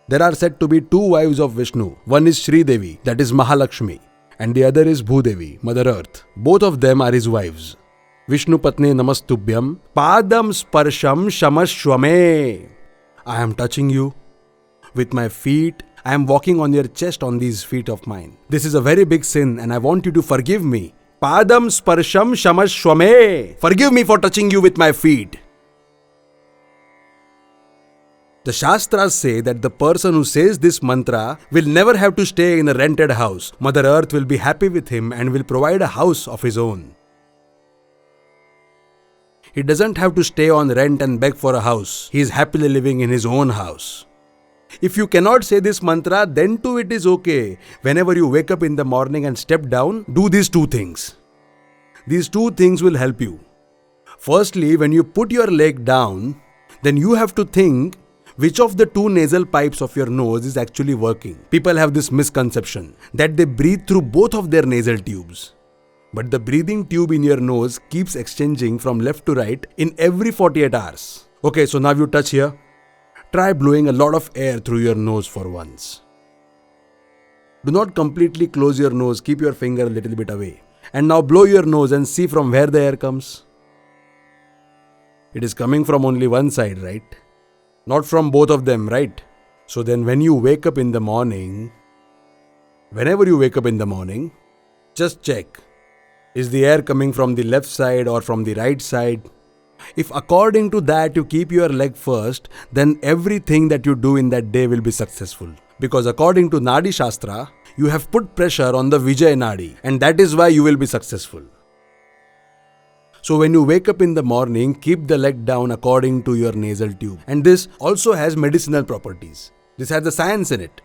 There are said to be two wives of Vishnu. One is Shri Devi, that is Mahalakshmi, and the other is Bhudevi, Mother Earth. Both of them are his wives. Vishnu Patni Namastubhyam Padam Sparsham Shamashwame. I am touching you with my feet. I am walking on your chest on these feet of mine. This is a very big sin and I want you to forgive me. Padam Sparsham Shamashwame. Forgive me for touching you with my feet. The Shastras say that the person who says this mantra will never have to stay in a rented house. Mother Earth will be happy with him and will provide a house of his own. He doesn't have to stay on rent and beg for a house. He is happily living in his own house. If you cannot say this mantra, then too it is okay. Whenever you wake up in the morning and step down, do these two things. These two things will help you. Firstly, when you put your leg down, then you have to think which of the two nasal pipes of your nose is actually working. People have this misconception that they breathe through both of their nasal tubes. But the breathing tube in your nose keeps exchanging from left to right in every 48 hours. Okay, so now you touch here. Try blowing a lot of air through your nose for once. Do not completely close your nose, keep your finger a little bit away. And now blow your nose and see from where the air comes. It is coming from only one side, right? Not from both of them, right? So then when you wake up in the morning, whenever you wake up in the morning, just check. Is the air coming from the left side or from the right side? If according to that you keep your leg first, then everything that you do in that day will be successful. Because according to Nadi Shastra, you have put pressure on the Vijay Nadi and that is why you will be successful. So when you wake up in the morning, keep the leg down according to your nasal tube. And this also has medicinal properties. This has the science in it.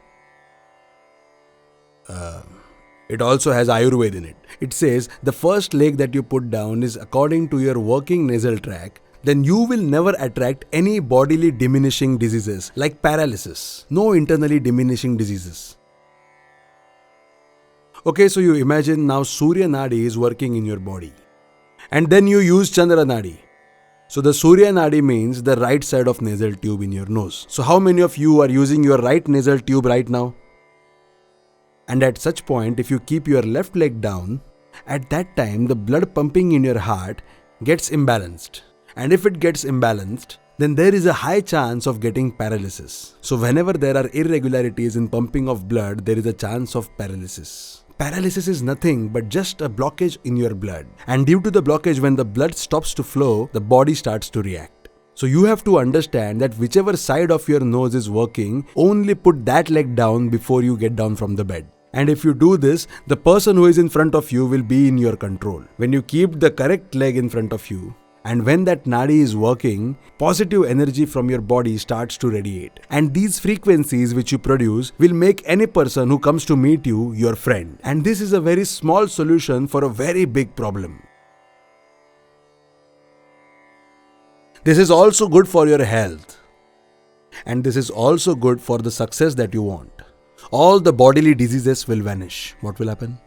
It also has Ayurveda in it. It says the first leg that you put down is according to your working nasal tract. Then you will never attract any bodily diminishing diseases like paralysis. No internally diminishing diseases. Okay, so you imagine now Surya Nadi is working in your body. And then you use Chandra Nadi. So the Surya Nadi means the right side of nasal tube in your nose. So how many of you are using your right nasal tube right now? And at such point, if you keep your left leg down, at that time the blood pumping in your heart gets imbalanced. And if it gets imbalanced, then there is a high chance of getting paralysis. So whenever there are irregularities in pumping of blood, there is a chance of paralysis. Paralysis is nothing but just a blockage in your blood. And due to the blockage, when the blood stops to flow, the body starts to react. So you have to understand that whichever side of your nose is working, only put that leg down before you get down from the bed. And if you do this, the person who is in front of you will be in your control. When you keep the correct leg in front of you, and when that nadi is working, positive energy from your body starts to radiate. And these frequencies which you produce will make any person who comes to meet you your friend. And this is a very small solution for a very big problem. This is also good for your health. And this is also good for the success that you want. All the bodily diseases will vanish. What will happen?